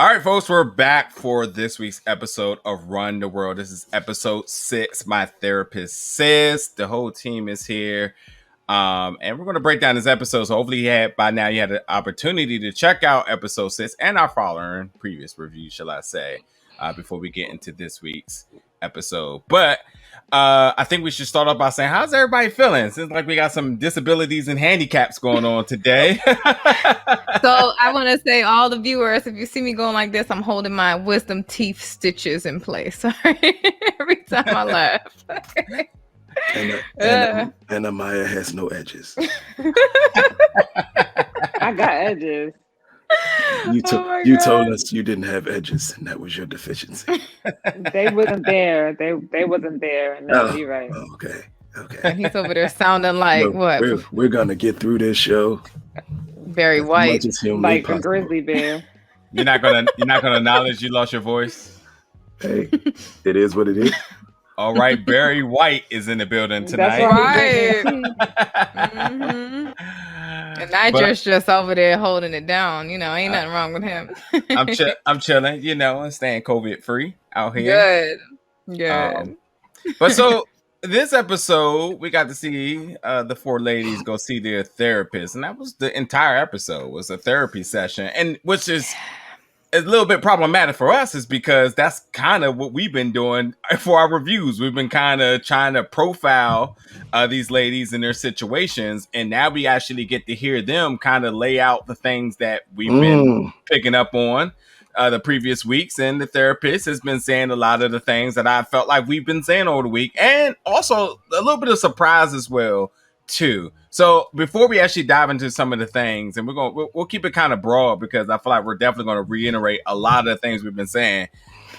All right, folks, we're back for this week's episode of Run the World. This is episode 6. My therapist says the whole team is here. And we're going to break down this episode. So hopefully by now you had an opportunity to check out episode 6 and our following previous review, shall I say, before we get into this week's episode. But I think we should start off by saying, how's everybody feeling? Seems like we got some disabilities and handicaps going on today. So I want to say, all the viewers, if you see me going like this, I'm holding my wisdom teeth stitches in place. Every time I laugh. And Amaya has no edges. I got edges. You told us you didn't have edges, and that was your deficiency. They wasn't there. They wasn't there. No, you're right. Okay. And he's over there sounding like what? We're gonna get through this show. Very white, like a grizzly bear. You're not gonna acknowledge you lost your voice. Hey, it is what it is. All right, Barry White is in the building tonight. That's right. And Nigel's just over there holding it down. You know, ain't nothing wrong with him. I'm chilling, and staying COVID free out here. Good. But so this episode, we got to see the 4 ladies go see their therapist, and that was the entire episode. Was a therapy session, and which is a little bit problematic for us, is because that's kind of what we've been doing for our reviews. We've been kind of trying to profile these ladies and their situations, and now we actually get to hear them kind of lay out the things that we've been picking up on the previous weeks. And the therapist has been saying a lot of the things that I felt like we've been saying over the week, and also a little bit of surprise as well too. So before we actually dive into some of the things, and we'll keep it kind of broad because I feel like we're definitely going to reiterate a lot of the things we've been saying.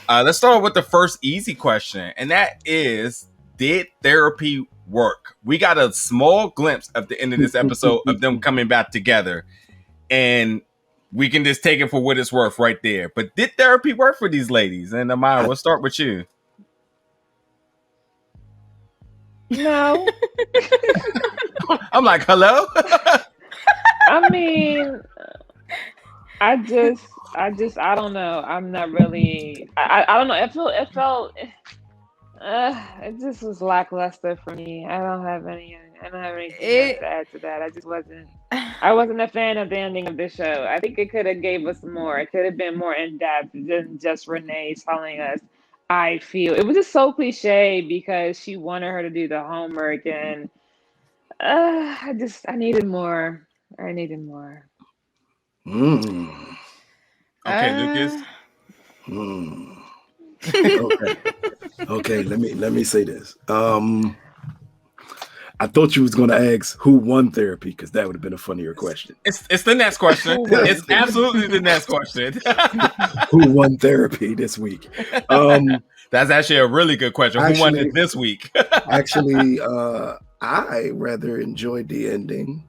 Let's start with the first easy question, and that is, did therapy work? We got a small glimpse at the end of this episode of them coming back together, and we can just take it for what it's worth right there. But did therapy work for these ladies? And Amaya, we'll start with you. No. I'm like, hello? I mean, I don't know. I'm not really, I don't know. It just was lackluster for me. I don't have anything to add to that. I wasn't a fan of the ending of the show. I think it could have gave us more. It could have been more in depth than just Renee telling us, I feel. It was just so cliche because she wanted her to do the homework, and I needed more. Okay, Lucas. Okay. Let me say this. I thought you was going to ask who won therapy, because that would have been a funnier question. It's the next question. It's absolutely the next question. Who won therapy this week? That's actually a really good question. Who won it this week? Actually, I rather enjoyed the ending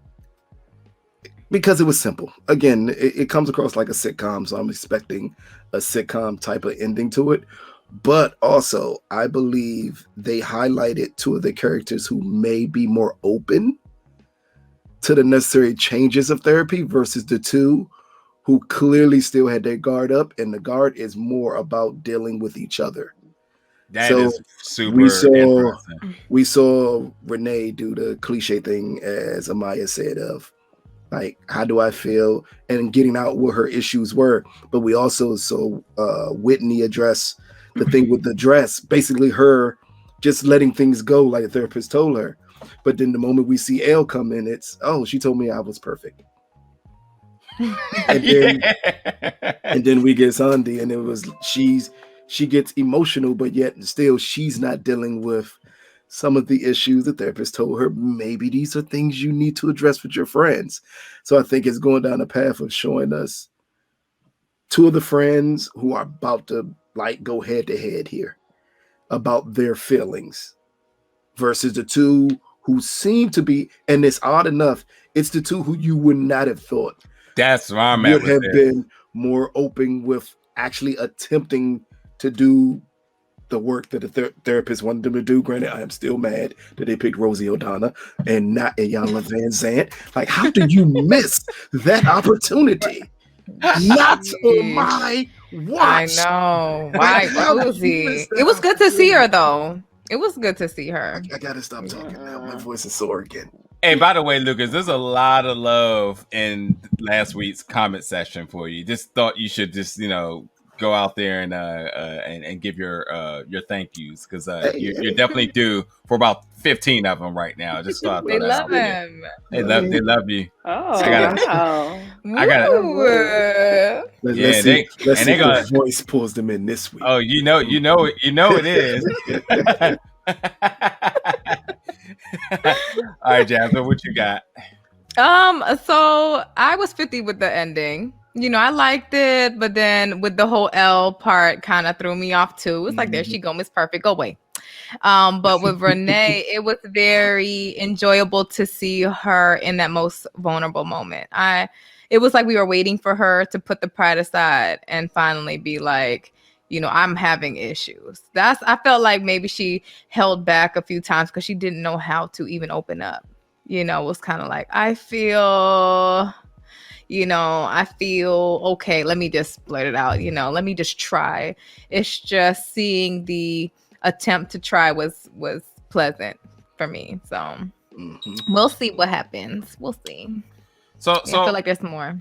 because it was simple. Again, it comes across like a sitcom, so I'm expecting a sitcom type of ending to it. But also, I believe they highlighted 2 of the characters who may be more open to the necessary changes of therapy versus the 2 who clearly still had their guard up, and the guard is more about dealing with each other. That is super interesting. We saw Renee do the cliche thing, as Amaya said, of like, how do I feel, and getting out what her issues were. But we also saw Whitney address the thing with the dress, basically her just letting things go like a therapist told her. But then the moment we see Elle come in, it's, oh, she told me I was perfect. And then we get Sondi, and it was she gets emotional, but yet still she's not dealing with some of the issues the therapist told her. Maybe these are things you need to address with your friends. So I think it's going down a path of showing us 2 of the friends who are about to like go head to head here about their feelings versus the 2 who seem to be, and it's odd enough, it's the 2 who you would not have thought that's where I'm at, would have been more open with actually attempting to do the work that the therapist wanted them to do. Granted, I am still mad that they picked Rosie O'Donnell and not Iyanla Van Zant. Like, how do you miss that opportunity? Not on my watch. I know. Why, Uzi? It was good to see her, though. It was good to see her. I gotta stop talking now. My voice is sore again. Hey, by the way, Lucas, there's a lot of love in last week's comment section for you. Just thought you should just, go out there and give your thank yous, because you're definitely due for about 15 of them right now. Just thought They love him. They love you. Oh, I got it. Let's see if the voice pulls them in this week. Oh, you know it is. All right, Jasmine, what you got? So I was 50 with the ending. I liked it, but then with the whole L part kind of threw me off too. It's like, there she go, Miss Perfect, go away. But with Renee, it was very enjoyable to see her in that most vulnerable moment. It was like we were waiting for her to put the pride aside and finally be like, I'm having issues. I felt like maybe she held back a few times because she didn't know how to even open up. It was kind of like, I feel okay. Let me just blurt it out. Let me just try. It's just seeing the attempt to try was pleasant for me. So we'll see what happens. We'll see. So I feel like there's more.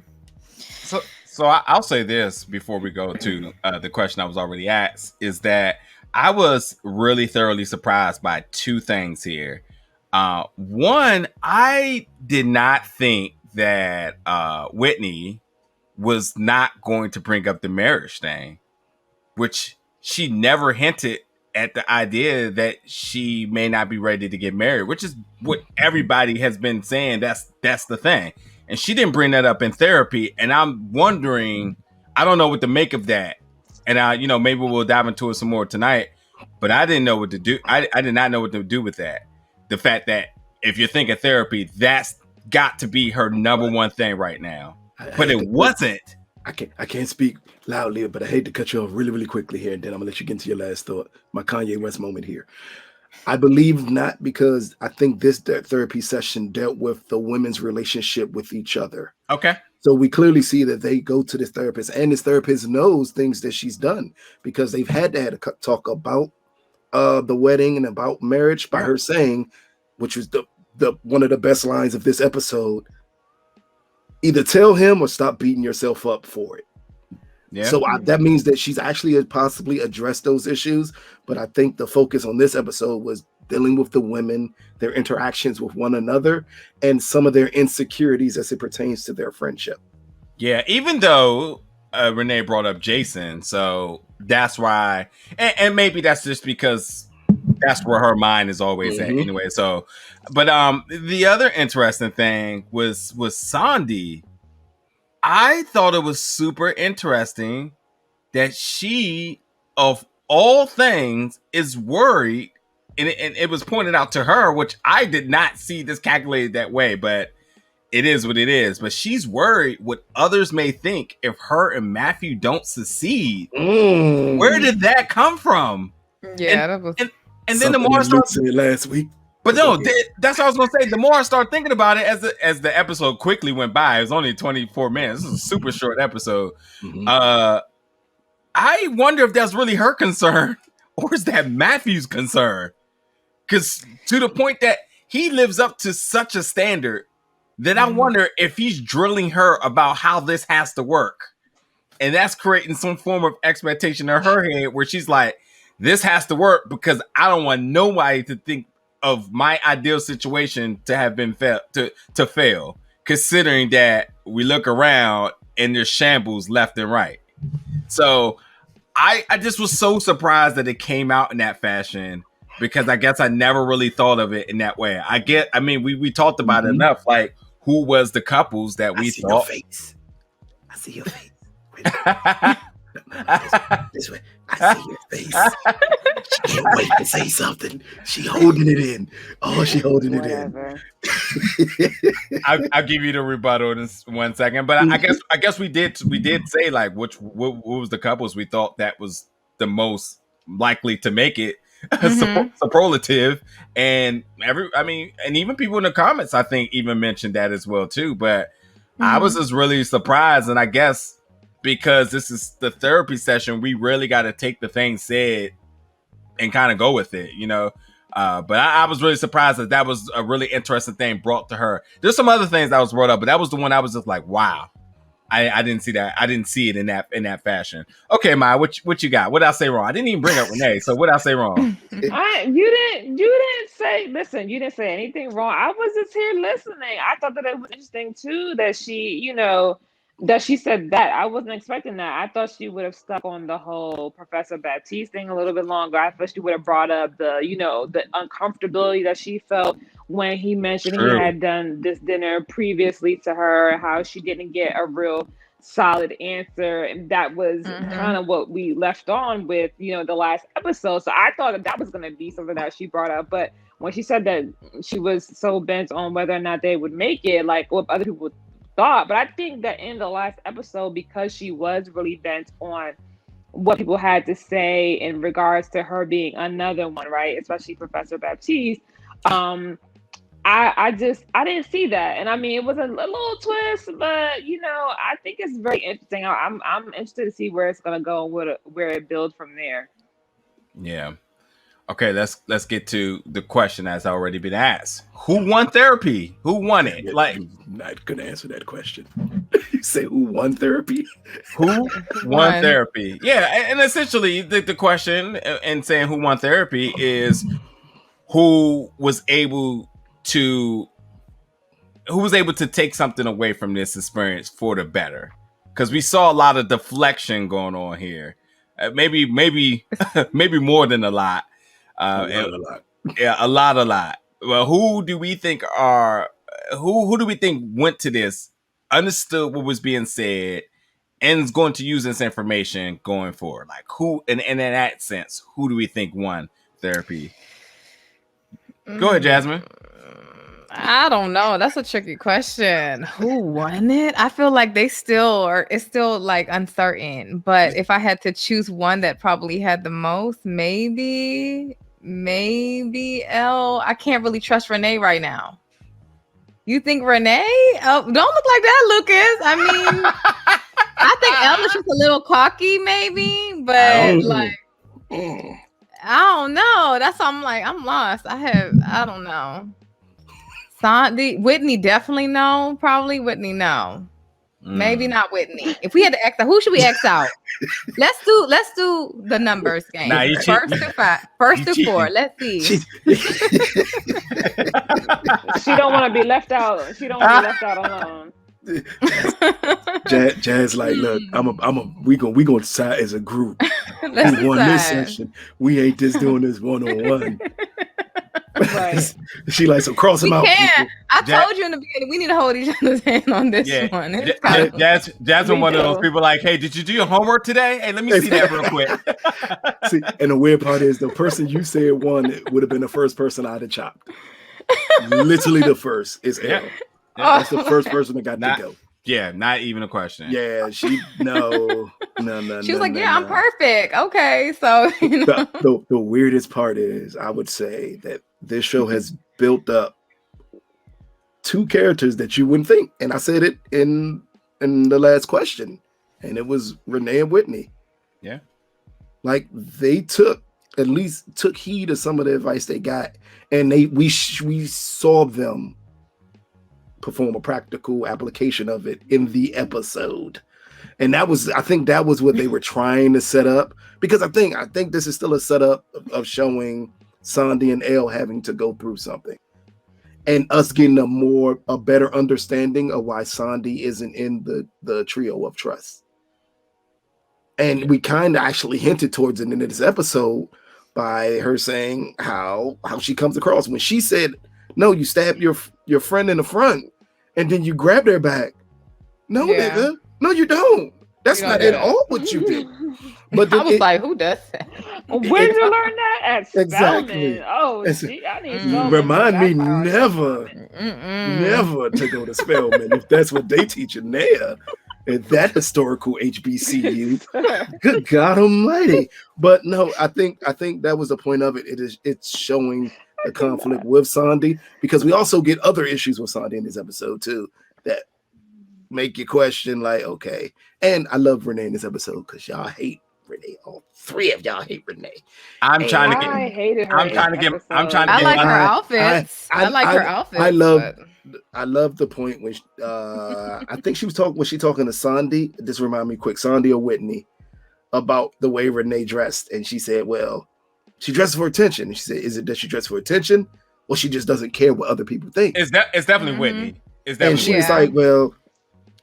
So I'll say this before we go to the question I was already asked, is that I was really thoroughly surprised by two things here. One, I did not think that Whitney was not going to bring up the marriage thing, which she never hinted at the idea that she may not be ready to get married, which is what everybody has been saying. That's the thing. And she didn't bring that up in therapy. And I'm wondering, I don't know what to make of that. And maybe we'll dive into it some more tonight, but I didn't know what to do. I did not know what to do with that. The fact that if you're thinking therapy, that's got to be her number one thing right now. But it wasn't. I can't speak loudly, but I hate to cut you off really, really quickly here, and then I'm gonna let you get into your last thought. My Kanye West moment here. I believe not, because I think this therapy session dealt with the women's relationship with each other. Okay. So we clearly see that they go to this therapist, and this therapist knows things that she's done, because they've had to have a talk about the wedding and about marriage by her saying, which was the one of the best lines of this episode, either tell him or stop beating yourself up for it. Yeah. So that means that she's actually possibly addressed those issues. But I think the focus on this episode was dealing with the women, their interactions with one another, and some of their insecurities as it pertains to their friendship. Yeah, even though Renee brought up Jason, so that's why, and maybe that's just because that's where her mind is always at anyway. So, but the other interesting thing was Sondi. I thought it was super interesting that she, of all things, is worried, and it was pointed out to her, which I did not see this calculated that way, but it is what it is. But she's worried what others may think if her and Matthew don't succeed. Where did that come from? Yeah, that was. And then the more I started last week. But no, that's what I was gonna say. The more I started thinking about it as the episode quickly went by, it was only 24 minutes. This is a super short episode. I wonder if that's really her concern, or is that Matthew's concern? Because to the point that he lives up to such a standard that I wonder if he's drilling her about how this has to work, and that's creating some form of expectation in her head where she's like, this has to work because I don't want nobody to think of my ideal situation to have been to fail, considering that we look around and there's shambles left and right. So I just was so surprised that it came out in that fashion, because I guess I never really thought of it in that way. I mean, we talked about it enough, like who was the couples that we thought. I see your face. This way. I see your face. She can't wait to say something. She holding it in. Oh, she holding it in. I'll give you the rebuttal in 1 second, but I guess we did say like what was the couples we thought that was the most likely to make it superlative, and even people in the comments I think even mentioned that as well too. But I was just really surprised, and I guess because this is the therapy session, we really got to take the thing said and kind of go with it, you know. But I was really surprised that was a really interesting thing brought to her. There's some other things that was brought up, but that was the one I was just like, wow. I didn't see that. I didn't see it in that fashion. Okay, Maya, what you got? What did I say wrong? I didn't even bring up Renee. So what did I say wrong? You didn't say. Listen, you didn't say anything wrong. I was just here listening. I thought that it was interesting too that she, that she said that. I wasn't expecting that. I thought she would have stuck on the whole Professor Baptiste thing a little bit longer. I thought she would have brought up the uncomfortability that she felt when he mentioned he had done this dinner previously to her, how she didn't get a real solid answer, and that was kind of what we left on with the last episode. So I thought that was going to be something that she brought up, but when she said that she was so bent on whether or not they would make it, like what other people thought. But I think that in the last episode, because she was really bent on what people had to say in regards to her being another one, right, especially Professor Baptiste, I didn't see that. And I mean, it was a little twist, but I think it's very interesting. I'm interested to see where it's gonna go and where it builds from there. Yeah. Okay, let's get to the question that's already been asked. Who won therapy? Who won it? Like, I'm not gonna answer that question. You say who won therapy? Who won therapy? Yeah, and essentially the question and saying who won therapy is who was able to take something away from this experience for the better, because we saw a lot of deflection going on here, maybe more than a lot, a lot. Well, who do we think went to this, understood what was being said, and is going to use this information going forward? Like, who, and in that sense, who do we think won therapy? Go ahead, Jasmine. I don't know. That's a tricky question. Who won it? I feel like it's still like uncertain. But if I had to choose one that probably had the most, maybe Elle. I can't really trust Renee right now. You think Renee? Oh, don't look like that, Lucas. I mean, I think Elle is just a little cocky, maybe, but I don't know. That's why I'm like, I'm lost. I don't know. Whitney definitely no. Probably Whitney no. Maybe not Whitney. If we had to X out, who should we X out? Let's do the numbers game. Nah, first to 4. Let's see. She don't want to be left out. She don't want to be left out alone. Jazz like, look, we gonna decide as a group who won this session. We ain't just doing this 1-on-1. Right. She like, so cross them out. I told you in the beginning, we need to hold each other's hand on this one. Jasmine, one of those people like, hey, did you do your homework today? Hey, let me see that real quick. See, and the weird part is the person you said won would have been the first person I'd have chopped. Literally the first is Elle. That's the first person that got to go. Yeah, not even a question. Yeah, no. She was like, yeah, I'm perfect. Okay, so the weirdest part is, I would say that this show has built up two characters that you wouldn't think, and I said it in the last question, and it was Renee and Whitney. Yeah, like they took heed of some of the advice they got, and we saw them perform a practical application of it in the episode. And I think that was what they were trying to set up, because I think this is still a setup of showing Sondi and Elle having to go through something and us getting a better understanding of why Sondi isn't in the trio of trust. And we kind of actually hinted towards it in this episode by her saying how she comes across when she said, no, you stabbed your friend in the front and then you grabbed her back. No, nigga. No, you don't. That's not at all what you did. But I was like, who does that? Where did you learn that? At exactly. Spelman. Oh, I need Spelman. Remind me never to go to Spelman if that's what they teach in there. At that historical HBCU. Good God Almighty! But no, I think that was the point of it. It's showing the conflict with Sondi, because we also get other issues with Sondi in this episode too. That make you question, like, okay. And I love Renee in this episode because y'all hate Renee. All three of y'all hate Renee. I'm trying to get. I hated her. I'm trying to get. I'm trying to I get. like her outfits. I like her outfits. I love the point when I think she was talking when she talking to Sondi. This remind me quick, Sondi or Whitney, about the way Renee dressed, and she said, "Well, she dresses for attention." And she said, "Is it that she dresses for attention, or she just doesn't care what other people think?" It's definitely Whitney. It's definitely. And she was like, "Well,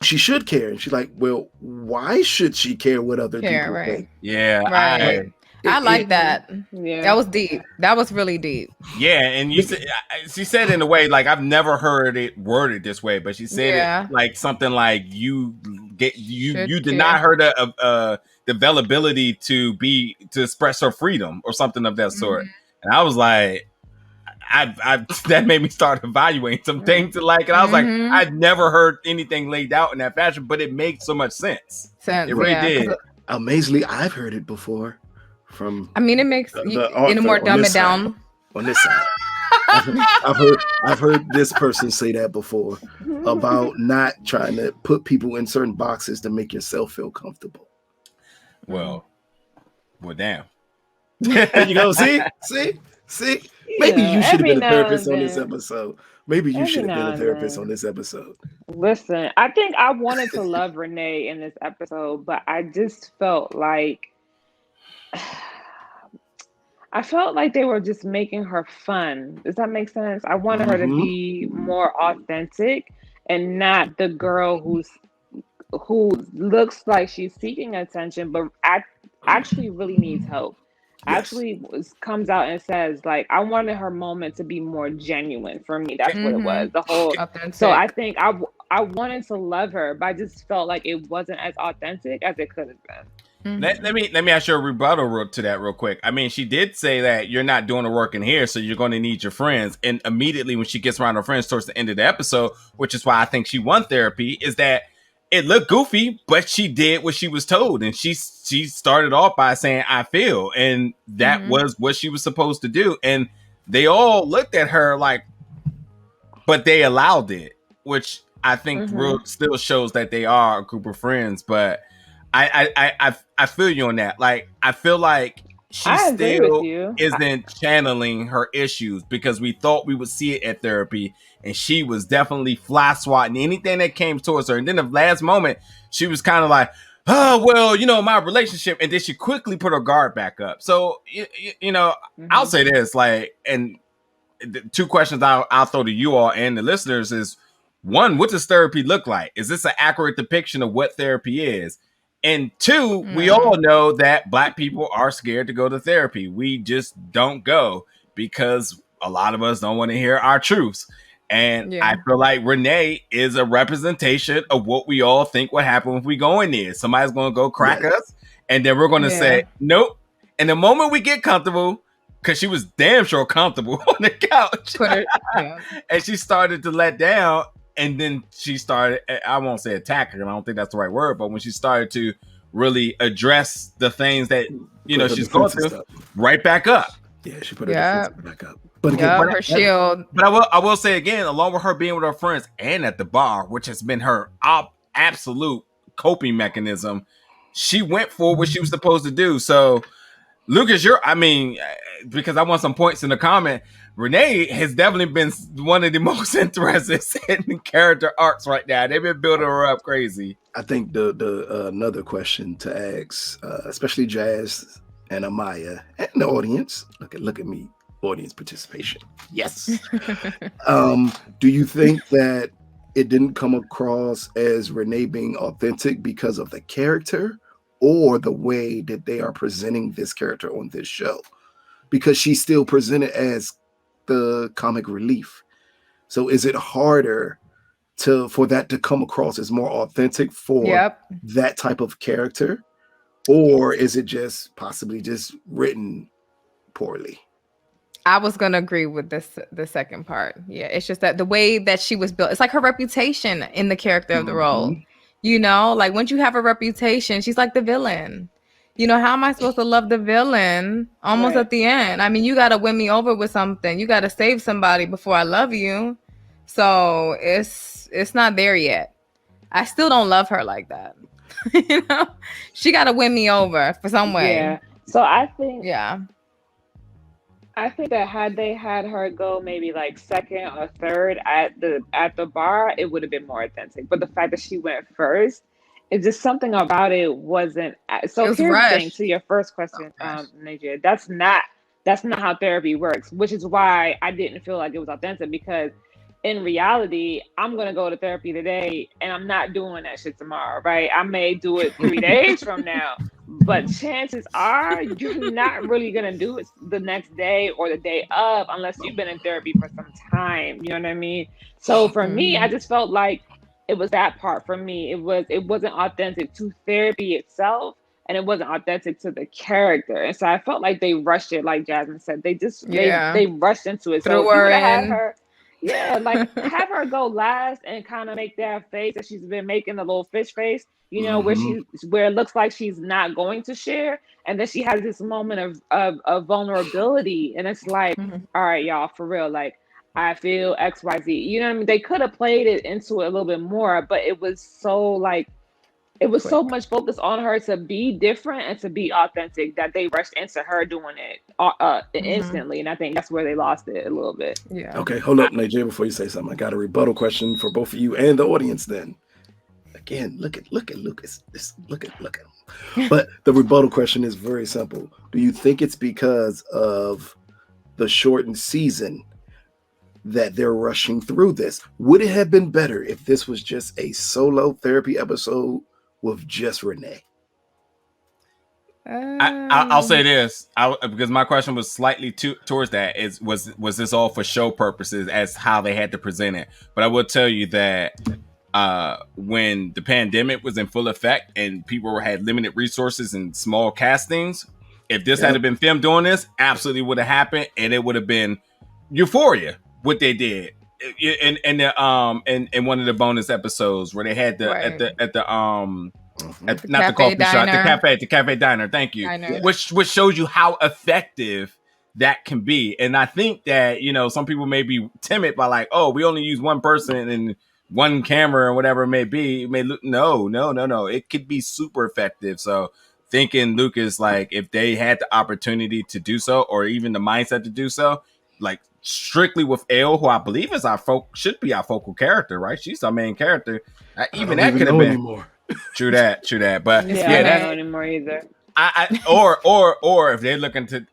she should care." And she's like, "Well, why should she care what other people think?" Yeah, right. I like that. Yeah, that was deep. That was really deep. Yeah, and she said in a way like I've never heard it worded this way, but she said it like something like you deny her the availability to express her freedom or something of that sort. And I was like, I that made me start evaluating some things to like, and I was like, I'd never heard anything laid out in that fashion, but it made so much sense. It really did. Amazingly, I've heard it before. It makes in a more dumb it down on this side. I've heard this person say that before about not trying to put people in certain boxes to make yourself feel comfortable. Well, damn. You know, see. Maybe you should have been a therapist on this episode. Maybe you should have been a therapist on this episode. Listen, I think I wanted to love Renee in this episode, but I just felt like they were just making her fun. Does that make sense? I wanted her to be more authentic and not the girl who looks like she's seeking attention, but actually really needs help. Yes. Actually comes out and says, like, I wanted her moment to be more genuine for me. That's what it was. The whole authentic. So I think I wanted to love her, but I just felt like it wasn't as authentic as it could have been. Let me ask you a rebuttal to that real quick. I mean, she did say that you're not doing the work in here, so you're going to need your friends. And immediately when she gets around her friends towards the end of the episode, which is why I think she won therapy, is that it looked goofy, but she did what she was told. And she started off by saying, I feel. And that was what she was supposed to do. And they all looked at her like, but they allowed it, which I think still shows that they are a group of friends. But I feel you on that. Like, I feel like she still isn't channeling her issues, because we thought we would see it at therapy, and she was definitely fly swatting anything that came towards her. And then the last moment, she was kind of like, oh, well, you know, my relationship. And then she quickly put her guard back up. So, you know, I'll say this, like, and the two questions I'll throw to you all and the listeners is, one, what does therapy look like? Is this an accurate depiction of what therapy is? And two, we all know that Black people are scared to go to therapy. We just don't go because a lot of us don't want to hear our truths. And I feel like Renee is a representation of what we all think would happen if we go in there. Somebody's going to go crack us, and then we're going to say, nope. And the moment we get comfortable, because she was damn sure comfortable on the couch, and she started to let down. And then she started, I won't say attack her, I don't think that's the right word, but when she started to really address the things that, you know, she's going through, right back up. Yeah, she put her defenses back up. But again, her shield. But I will say again, along with her being with her friends and at the bar, which has been her absolute coping mechanism, she went for what she was supposed to do. So, Lucas, because I want some points in the comment, Renee has definitely been one of the most interested in character arcs right now. They've been building her up crazy. I think the another question to ask, especially Jazz and Amaya and the audience. Look at me, audience participation. Yes. Do you think that it didn't come across as Renee being authentic because of the character, or the way that they are presenting this character on this show? Because she's still presented as the comic relief. So is it harder for that to come across as more authentic for that type of character? Or is it just possibly just written poorly? I was going to agree with the second part. Yeah, it's just that the way that she was built, it's like her reputation in the character of the role. You know, like once you have a reputation, she's like the villain. You know, how am I supposed to love the villain almost at the end? I mean, you got to win me over with something. You got to save somebody before I love you. So it's not there yet. I still don't love her like that. You know, she got to win me over for some way. Yeah. So I think Yeah. that had they had her go maybe like second or third at the bar, it would have been more authentic. But the fact that she went first, it's just something about it wasn't. So It was here's the thing, rushed. to your first question, Najia, that's not how therapy works, which is why I didn't feel like it was authentic, because in reality, I'm gonna go to therapy today and I'm not doing that shit tomorrow, right? I may do it 3 days from now, but chances are you're not really gonna do it the next day or the day of unless you've been in therapy for some time. You know what I mean? So for me, I just felt like it was that part for me. It wasn't authentic to therapy itself, and it wasn't authentic to the character. And so I felt like they rushed it, like Jasmine said. They just they rushed into it. So Threw if you her would have had in. her, yeah, like have her go last and kind of make that face that she's been making, the little fish face, you know, where it looks like she's not going to share, and then she has this moment of vulnerability, and it's like, all right, y'all, for real, like I feel XYZ. You know what I mean? They could have played it into it a little bit more, but it was so like it was so much focus on her to be different and to be authentic that they rushed into her doing it instantly, and I think that's where they lost it a little bit. Yeah. Okay, hold up, Najee, before you say something. I got a rebuttal question for both of you and the audience. Then, again, look at Lucas. Look at him. But the rebuttal question is very simple. Do you think it's because of the shortened season that they're rushing through this? Would it have been better if this was just a solo therapy episode with just Renee? I'll say this, because my question was slightly towards that. Was this all for show purposes as how they had to present it? But I will tell you that when the pandemic was in full effect and people had limited resources and small castings, if this had been filmed doing this, absolutely would have happened, and it would have been euphoria. What they did in one of the bonus episodes where they had the cafe diner. Thank you. Which shows you how effective that can be. And I think that, you know, some people may be timid by like, oh, we only use one person and one camera or whatever it may be. It may look no. It could be super effective. So thinking, Lucas, like if they had the opportunity to do so, or even the mindset to do so, like strictly with Elle, who I believe is should be our focal character, right? She's our main character. Even that could have been anymore. True that. But I don't know anymore either. Or if they're looking to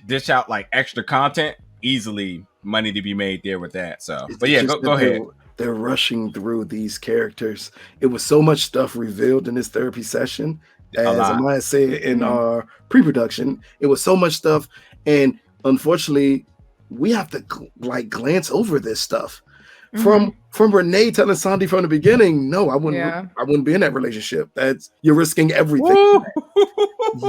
dish out like extra content, easily money to be made there with that. So, but yeah, go ahead. They're rushing through these characters. It was so much stuff revealed in this therapy session. As Amaya said in our pre-production, it was so much stuff, and unfortunately, we have to like glance over this stuff. From Renee telling Sondi from the beginning, no, I wouldn't be in that relationship. You're risking everything.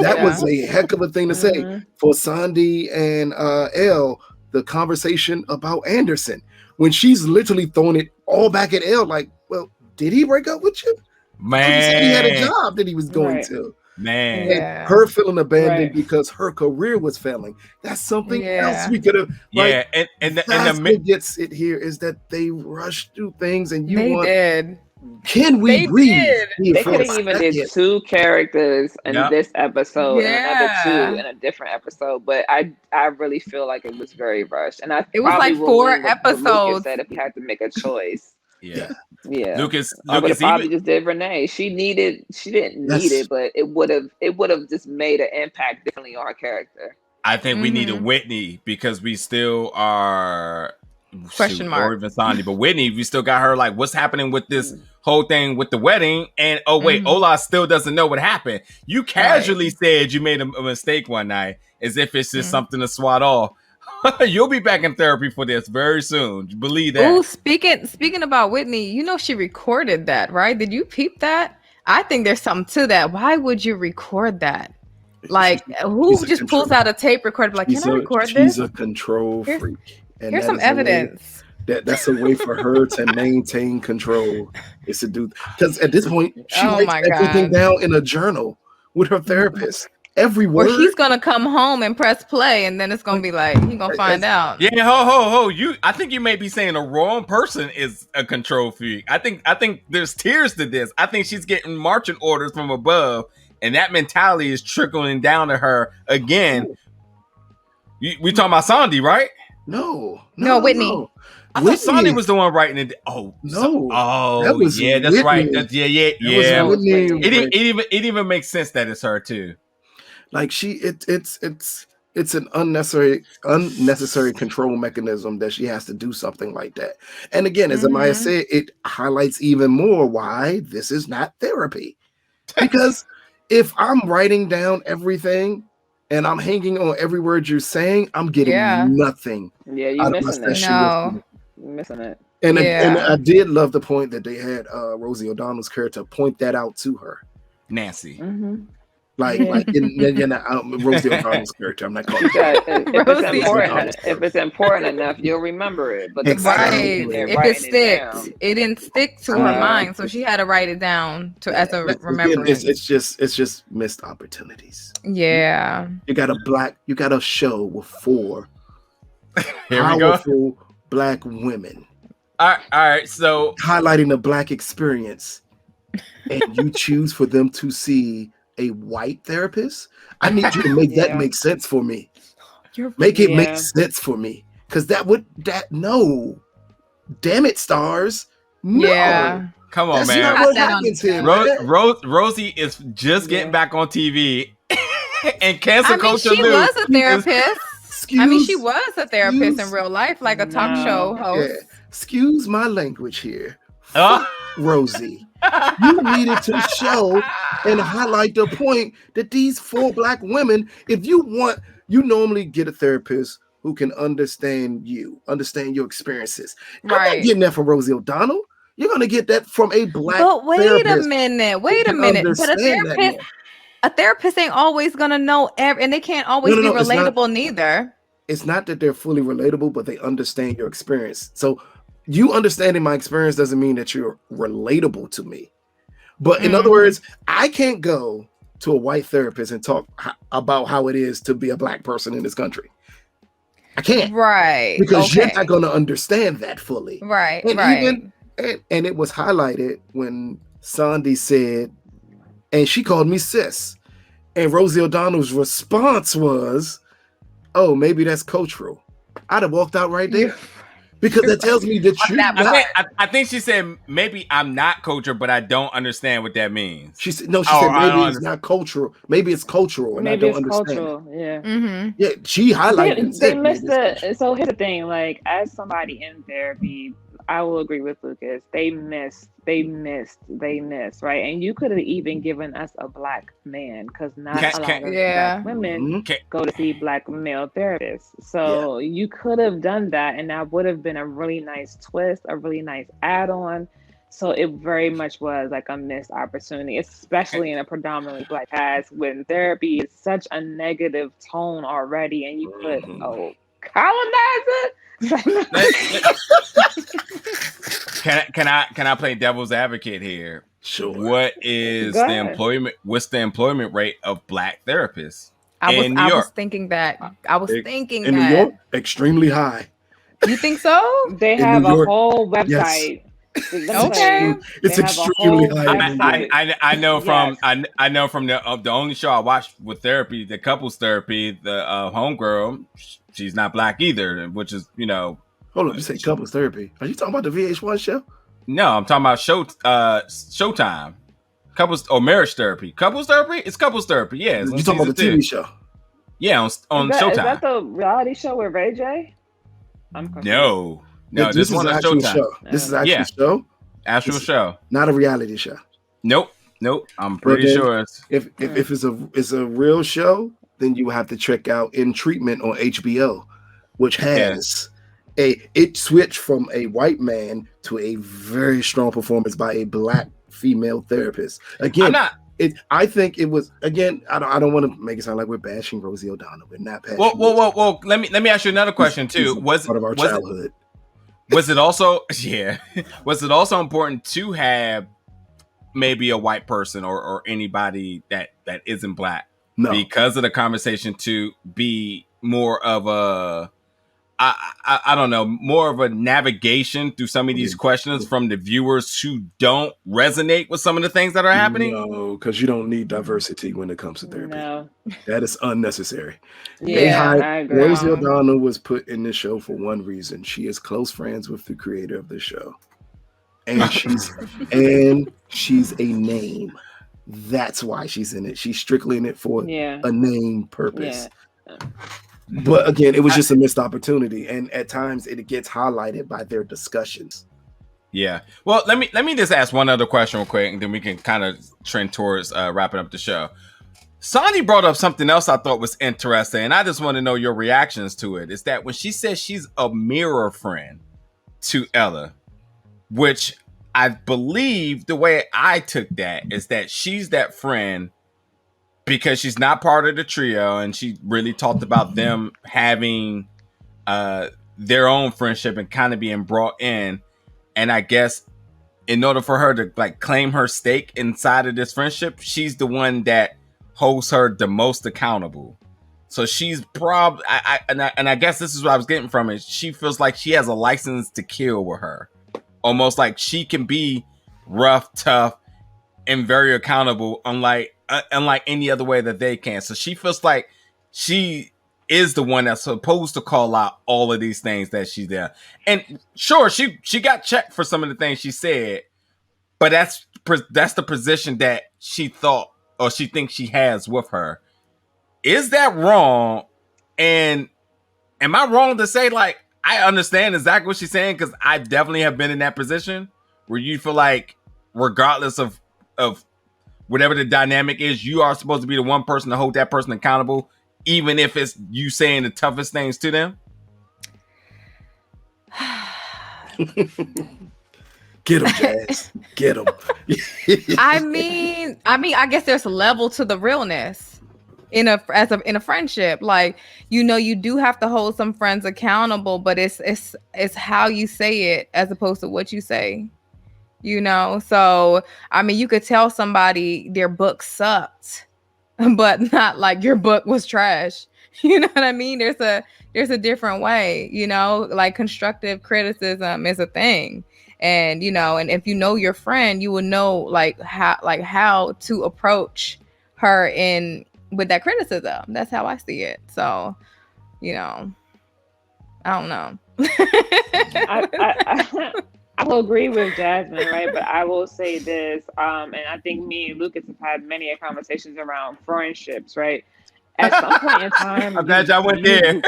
That was a heck of a thing to say. For Sondi and Elle, the conversation about Anderson, when she's literally throwing it all back at Elle, like, well, did he break up with you? Man, he said he had a job that he was going to. Man, and her feeling abandoned because her career was failing. That's something else we could have. Yeah, like, and what gets it here is that they rushed through things, and did. Can we breathe? They could have even did 2 characters in this episode and another 2 in a different episode, but I really feel like it was very rushed, and it was like 4 episodes. Said if you had to make a choice. Yeah. Lucas probably just did Renee. She didn't need it, but it would have just made an impact differently on her character. I think we need a Whitney because we still are question mark. Or even Sondi, but Whitney, we still got her like, what's happening with this whole thing with the wedding? And Ola still doesn't know what happened. You casually said you made a mistake one night, as if it's just something to swat off. You'll be back in therapy for this very soon. Believe that. Oh, speaking about Whitney, you know she recorded that, right? Did you peep that? I think there's something to that. Why would you record that? Like, who just pulls out a tape recorder? Like, can I record this? She's a control freak. And here's some evidence. That's a way for her to maintain control. Is to do, because at this point she writes everything down in a journal with her therapist. every Or word. he's gonna come home and press play, and then it's gonna be like he's gonna find out. Yeah, ho. I think you may be saying the wrong person is a control freak. I think there's tiers to this. I think she's getting marching orders from above, and that mentality is trickling down to her again. We talking about Sondi, right? No, No, Whitney. No. I thought Sondi was the one writing it. Oh no! That was yeah, that's Whitney. right. That's, yeah. That was Whitney. It even makes sense that it's her too. Like it's an unnecessary control mechanism that she has to do something like that. And again, as Amaya said, it highlights even more why this is not therapy. Because if I'm writing down everything and I'm hanging on every word you're saying, I'm getting nothing. Yeah, you're missing it. No. You're missing it. And I did love the point that they had Rosie O'Donnell's character point that out to her. Nancy. Mm-hmm. Like Rosie O'Donnell's character. I'm not calling it. If it's important enough, you'll remember it. But if it sticks, it didn't stick to her mind, so she had to write it down as a remembrance. It's just missed opportunities. Yeah, you got a show with 4 powerful Black women. All right. So highlighting the Black experience, and you choose for them to see a white therapist. I need you to make that make sense for me. Make sense for me, because no, damn it, stars. No. Yeah, come on, that's man. Not what happens here, Rosie is just getting back on TV, and cancel culture. She was a therapist. She was a therapist in real life, like a talk show host. Yeah. Excuse my language here, Rosie. You needed to show and highlight the point that these 4 Black women, if you normally get a therapist who can understand your experiences. You're not getting that from Rosie O'Donnell. You're going to get that from a Black therapist. But wait a minute. But a therapist ain't always going to know and they can't always be relatable neither. It's not that they're fully relatable, but they understand your experience. So you understanding my experience doesn't mean that you're relatable to me. But in other words, I can't go to a white therapist and talk about how it is to be a Black person in this country. I can't. Right. Because you're not going to understand that fully. Right. And and it was highlighted when Sondi said, and she called me sis. And Rosie O'Donnell's response was, oh, maybe that's cultural. I'd have walked out right there. Because that tells me that I think she said, maybe I'm not cultured, but I don't understand what that means. She said, maybe it's not cultural. Maybe it's cultural, and maybe I don't understand. Cultural, yeah. Mm-hmm. Yeah, she highlighted. They missed the. So here's the thing: like, as somebody in therapy, I will agree with Lucas. They missed, right? And you could have even given us a Black man, because not a lot of Black women go to see Black male therapists. So you could have done that, and that would have been a really nice twist, a really nice add-on. So it very much was like a missed opportunity, especially in a predominantly Black cast, when therapy is such a negative tone already, and you put colonizer. Can I play devil's advocate here? Sure. What's the employment rate of Black therapists in New York? I was thinking that. In New York, extremely high. You think so? They have a whole website. Yes. Okay, it's extremely high. I know from I know from the only show I watched with therapy, the couples therapy, the homegirl. She's not Black either, which is, Hold on, you say couples therapy? Are you talking about the VH1 show? No, I'm talking about Showtime. Couples or marriage therapy. Couples therapy? It's couples therapy. Yeah, you talking about the TV show? Yeah, on Showtime. Is that the reality show with Ray J? No, this one is actual Showtime. Show. This is actual show. Actual show. Not a reality show. Nope. I'm pretty sure if it's a real show, then you have to check out In Treatment on HBO, which has it switched from a white man to a very strong performance by a Black female therapist. Again, I think it was again. I don't want to make it sound like we're bashing Rosie O'Donnell. We're not bashing. Well. Let me ask you another question too. Was part of our childhood? Was it also Was it also important to have maybe a white person or anybody that isn't Black because of the conversation to be more of a I don't know, more of a navigation through some of these questions from the viewers who don't resonate with some of the things that are happening? No, because you don't need diversity when it comes to therapy. No. That is unnecessary. Yeah, I agree. Rosie O'Donnell was put in this show for one reason. She is close friends with the creator of this show. And she's a name. That's why she's in it. She's strictly in it for a name purpose. Yeah. But again, it was just a missed opportunity, and at times it gets highlighted by their discussions. Yeah. Well, let me just ask one other question real quick, and then we can kind of trend towards wrapping up the show. Sondi brought up something else I thought was interesting, and I just want to know your reactions to it. Is that when she says she's a mirror friend to Ella, which I believe the way I took that is that she's that friend because she's not part of the trio, and she really talked about them having their own friendship and kind of being brought in. And I guess in order for her to like claim her stake inside of this friendship, she's the one that holds her the most accountable. So she's probably, I guess this is what I was getting from it. She feels like she has a license to kill with her, almost like she can be rough, tough, and very accountable, unlike any other way that they can. So she feels like she is the one that's supposed to call out all of these things that she's there. And sure, she got checked for some of the things she said, but that's the position that she thought or she thinks she has with her. Is that wrong? And am I wrong to say, like, I understand exactly what she's saying, because I definitely have been in that position where you feel like regardless of whatever the dynamic is, you are supposed to be the one person to hold that person accountable, even if it's you saying the toughest things to them? Get him, Jazz. Get him. I mean, I guess there's a level to the realness in a friendship. Like, you do have to hold some friends accountable, but it's how you say it as opposed to what you say. So I mean, you could tell somebody their book sucked, but not like your book was trash. You know what I mean? There's a different way, like constructive criticism is a thing. And, and if you know your friend, you will know like how to approach her with that criticism. That's how I see it. So, I don't know. I will agree with Jasmine, right? But I will say this, and I think me and Lucas have had many conversations around friendships, right? At some point in time, I'm glad y'all went there.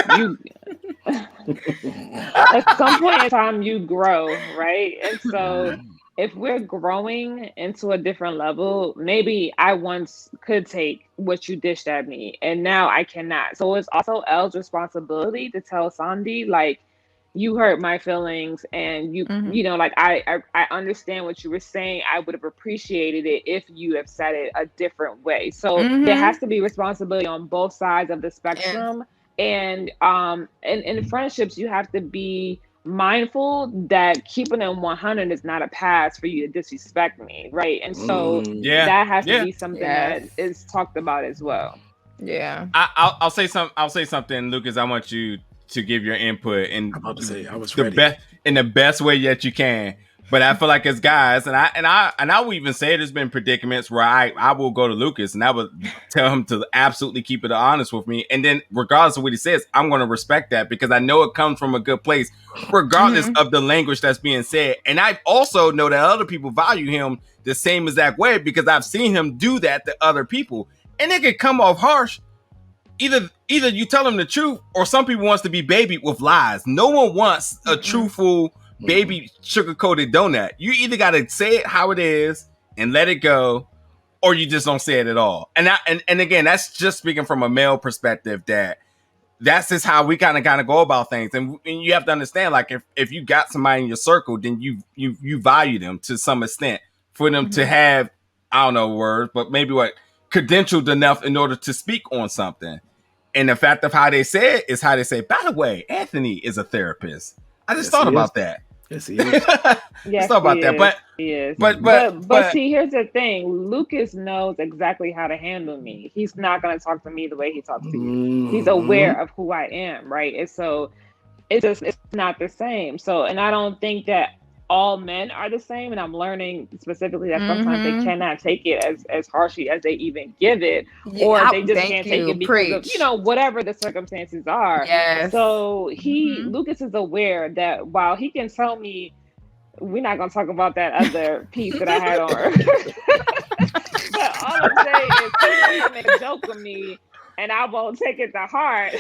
At some point in time, you grow, right? And so if we're growing into a different level, maybe I once could take what you dished at me, and now I cannot. So it's also Elle's responsibility to tell Sondi, like, you hurt my feelings, and like I understand what you were saying. I would have appreciated it if you have said it a different way. So there has to be responsibility on both sides of the spectrum. And in friendships, you have to be mindful that keeping them 100 is not a pass for you to disrespect me, right? And so that has to be something that is talked about as well. Yeah, I'll say something, Lucas. I want you to give your input in I'm about to say I was the ready. best in the best way that you can. But I feel like as guys, and I will even say there's been predicaments where I will go to Lucas and I would tell him to absolutely keep it honest with me. And then regardless of what he says, I'm going to respect that because I know it comes from a good place, regardless of the language that's being said. And I also know that other people value him the same exact way because I've seen him do that to other people. And it can come off harsh. Either you tell them the truth or some people wants to be babied with lies. No one wants a truthful baby sugar-coated donut. You either got to say it how it is and let it go, or you just don't say it at all. And again, that's just speaking from a male perspective that's just how we kind of go about things. And you have to understand, like, if you got somebody in your circle, then you value them to some extent for them to have, I don't know words, but maybe credentialed enough in order to speak on something. And the fact of how they say it is how they say, by the way, Anthony is a therapist. I just thought about that. Yes, he is. Let's talk about that. But he is. but But see, here's the thing. Lucas knows exactly how to handle me. He's not gonna talk to me the way he talks to you. He's aware of who I am, right? And so it's not the same. So, and I don't think that all men are the same. And I'm learning specifically that sometimes they cannot take it as harshly as they even give it, or they just can't take it because of, you know, whatever the circumstances are. Yes. So Lucas is aware that while he can tell me, we're not going to talk about that other piece that I had on Earth. But all I'm saying is he can make a joke of me and I won't take it to heart.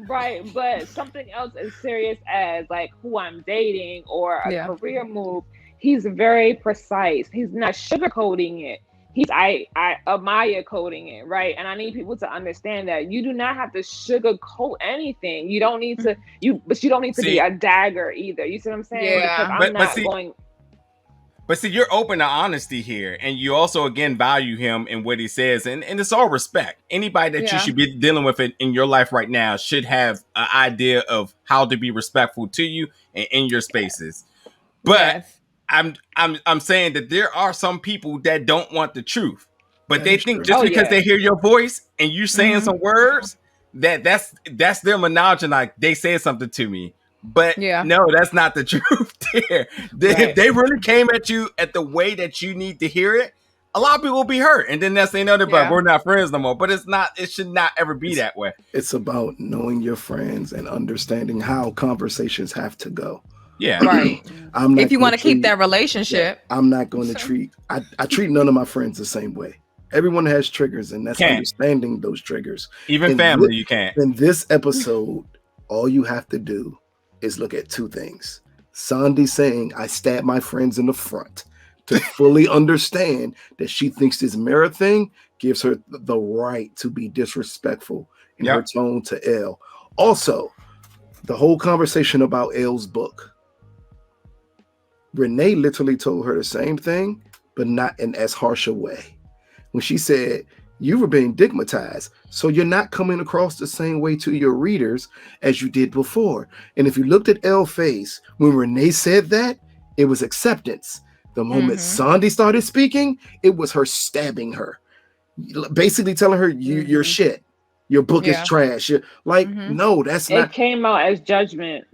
Right. But something else as serious as like who I'm dating or a career move, he's very precise. He's not sugarcoating it. He's I admire coding it, right? And I need people to understand that you do not have to sugarcoat anything. You don't need to but you don't need to be a dagger either. You see what I'm saying? Yeah. Because But see, you're open to honesty here, and you also again value him and what he says, and it's all respect. Anybody that you should be dealing with in your life right now should have an idea of how to be respectful to you and in your spaces. But I'm saying that there are some people that don't want the truth, but they think just because they hear your voice and you saying some words that's their knowledge and like they said something to me. But no, that's not the truth there. If they really came at you at the way that you need to hear it, a lot of people will be hurt. And then that's another, but we're not friends no more. But it should not ever be that way. It's about knowing your friends and understanding how conversations have to go. Yeah. Right. If you want to keep that relationship. I'm not going to treat, I treat none of my friends the same way. Everyone has triggers, and that's understanding those triggers. Even family, you can't. In this episode, all you have to do is look at two things. Sondi saying, I stab my friends in the front, to fully understand that she thinks this mirror thing gives her the right to be disrespectful in her tone to Elle. Also, the whole conversation about Elle's book. Renee literally told her the same thing, but not in as harsh a way. When she said, you were being stigmatized, so you're not coming across the same way to your readers as you did before. And if you looked at Elle's face, when Renee said that, it was acceptance. The moment Sondi started speaking, it was her stabbing her. Basically telling her, you're shit. Your book is trash. No, that's not. It came out as judgment.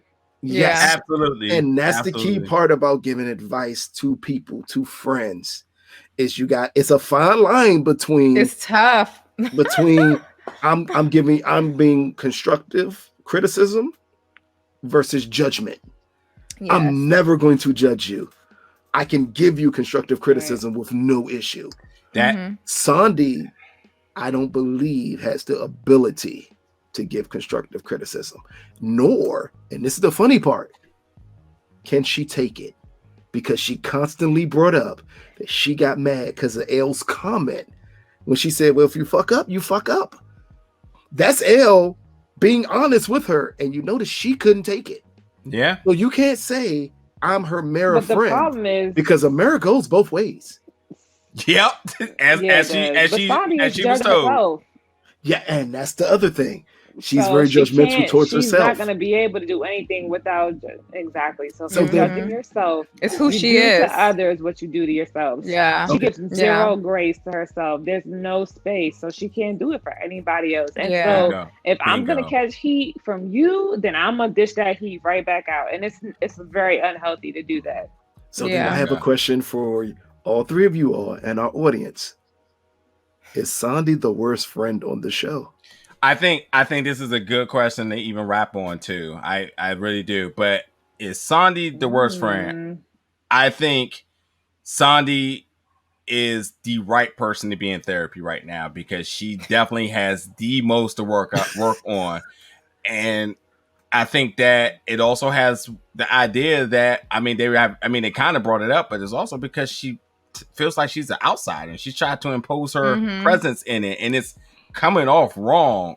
Yes, absolutely. And that's the key part about giving advice to people, to friends. Is it's a fine line between it's tough between I'm being constructive criticism versus judgment. I'm never going to judge you. I can give you constructive criticism with no issue. That Sondi, I don't believe, has the ability to give constructive criticism, nor, and this is the funny part, can she take it. Because she constantly brought up that she got mad because of Elle's comment when she said, well, if you fuck up, you fuck up. That's Elle being honest with her. And you notice she couldn't take it. Yeah. So you can't say I'm her mirror but friend. The problem is, because a mirror goes both ways. Yep. As she was told. Herself. Yeah, and that's the other thing. She's very judgmental towards herself. She's not going to be able to do anything without exactly. So if you're judging yourself, it's who she is to others. What you do to yourself. Yeah, she gives zero grace to herself. There's no space, so she can't do it for anybody else. And so if I'm going to catch heat from you, then I'm gonna dish that heat right back out, and it's very unhealthy to do that. So then I have a question for all three of you all and our audience. Is Sondi the worst friend on the show? I think this is a good question to even wrap on too. I really do. But is Sondi the worst friend? I think Sondi is the right person to be in therapy right now because she definitely has the most to work on. And I think that it also has the idea that they kind of brought it up, but it's also because she feels like she's an outsider and she's trying to impose her presence in it, and it's coming off wrong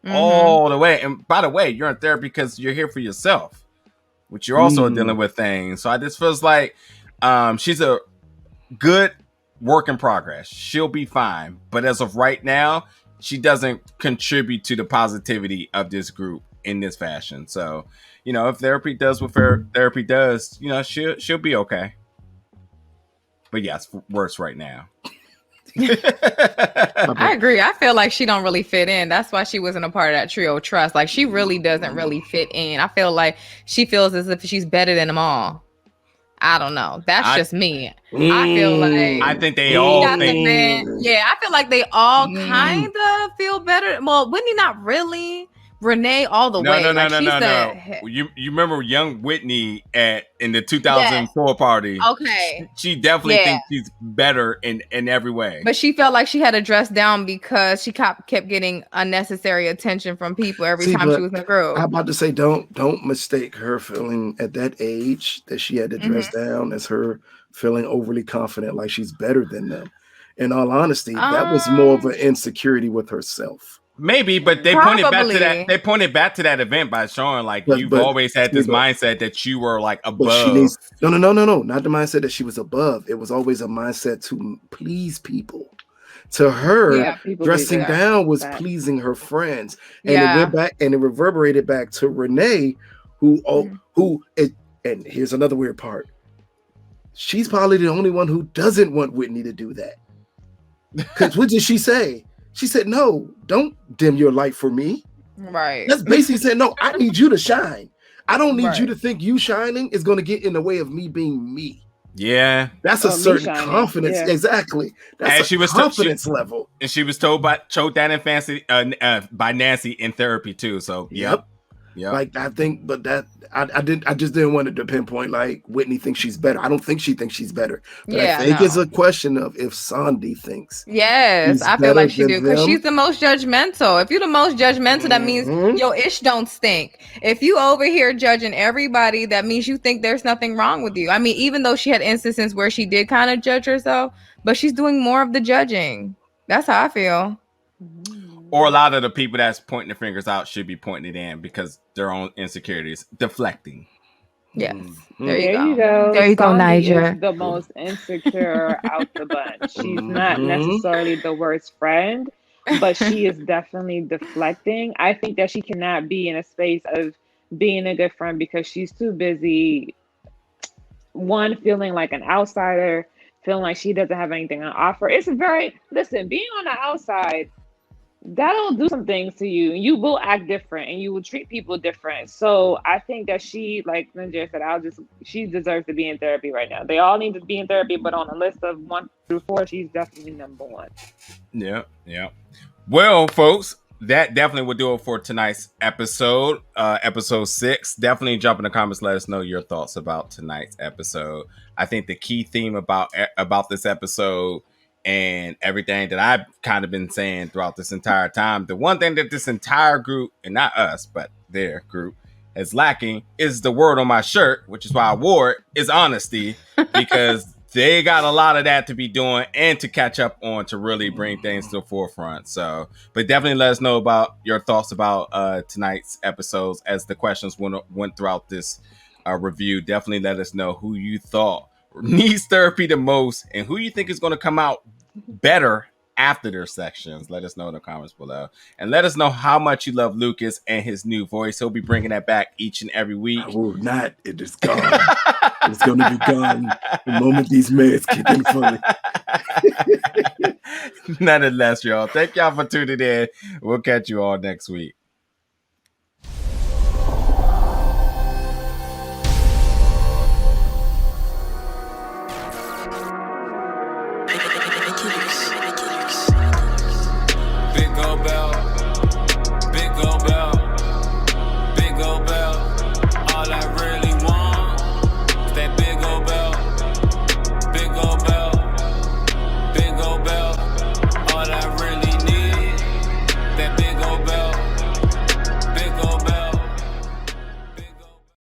all the way. And by the way, you're in therapy because you're here for yourself, which you're also dealing with things. So I just feels like she's a good work in progress. She'll be fine, but as of right now, she doesn't contribute to the positivity of this group in this fashion. So, if therapy does what therapy does, she'll be okay. But yeah, it's worse right now. I agree. I feel like she don't really fit in. That's why she wasn't a part of that trio of trust. Like, she really doesn't really fit in. I feel like she feels as if she's better than them all. I don't know. That's just me. I feel like I think they all think. I feel like they all kind of feel better. Well, Whitney, not really. Renee, all the way. No. You remember young Whitney in the 2004 party? Okay. She definitely thinks she's better in every way. But she felt like she had to dress down because she kept getting unnecessary attention from people every time she was in the group. I'm about to say, don't mistake her feeling at that age that she had to dress down as her feeling overly confident, like she's better than them. In all honesty, that was more of an insecurity with herself. Maybe, but they pointed back to that. They pointed back to that event by showing you've always had this mindset that you were like above. No, not the mindset that she was above. It was always a mindset to please people. To her, dressing down was pleasing her friends, and it went back and it reverberated back to Renee, and here's another weird part. She's probably the only one who doesn't want Whitney to do that. Because what did she say? She said, no, don't dim your light for me. Right. That's basically saying, no, I need you to shine. I don't need you to think you shining is going to get in the way of me being me. Yeah. That's a certain confidence. Yeah. Exactly. That's a confidence level. And she was told by Nancy in therapy too. So, yep. Like, I think, but that I just didn't want it to pinpoint like Whitney thinks she's better. I don't think she thinks she's better. But I think it's a question of if Sondi thinks. Yes, I feel like she do, because she's the most judgmental. If you're the most judgmental, that means your ish don't stink. If you over here judging everybody, that means you think there's nothing wrong with you. I mean, even though she had instances where she did kind of judge herself, but she's doing more of the judging. That's how I feel. Or a lot of the people that's pointing the fingers out should be pointing it in because their own insecurities deflecting. Yes. There you go. There you go, Niger. Is the most insecure out the bunch. She's not necessarily the worst friend, but she is definitely deflecting. I think that she cannot be in a space of being a good friend because she's too busy, one, feeling like an outsider, feeling like she doesn't have anything to offer. It's being on the outside, that'll do some things to you. You will act different and you will treat people different. So I think that she, like Ninja said, she deserves to be in therapy right now. They all need to be in therapy, but on a list of 1 through 4, she's definitely number 1. Yeah. Well, folks, that definitely will do it for tonight's episode, episode 6. Definitely jump in the comments, let us know your thoughts about tonight's episode. I think the key theme about this episode and everything that I've kind of been saying throughout this entire time, the one thing that this entire group, and not us, but their group, is lacking is the word on my shirt, which is why I wore it, is honesty, because they got a lot of that to be doing and to catch up on to really bring things to the forefront. So, but definitely let us know about your thoughts about tonight's episodes as the questions went throughout this review. Definitely let us know who you thought needs therapy the most and who you think is going to come out better after their sections. Let us know in the comments below, and let us know how much you love Lucas and his new voice. He'll be bringing that back each and every week. I will not. It is gone. It's going to be gone the moment these meds kick in fully. Nonetheless, y'all, thank y'all for tuning in. We'll catch you all next week.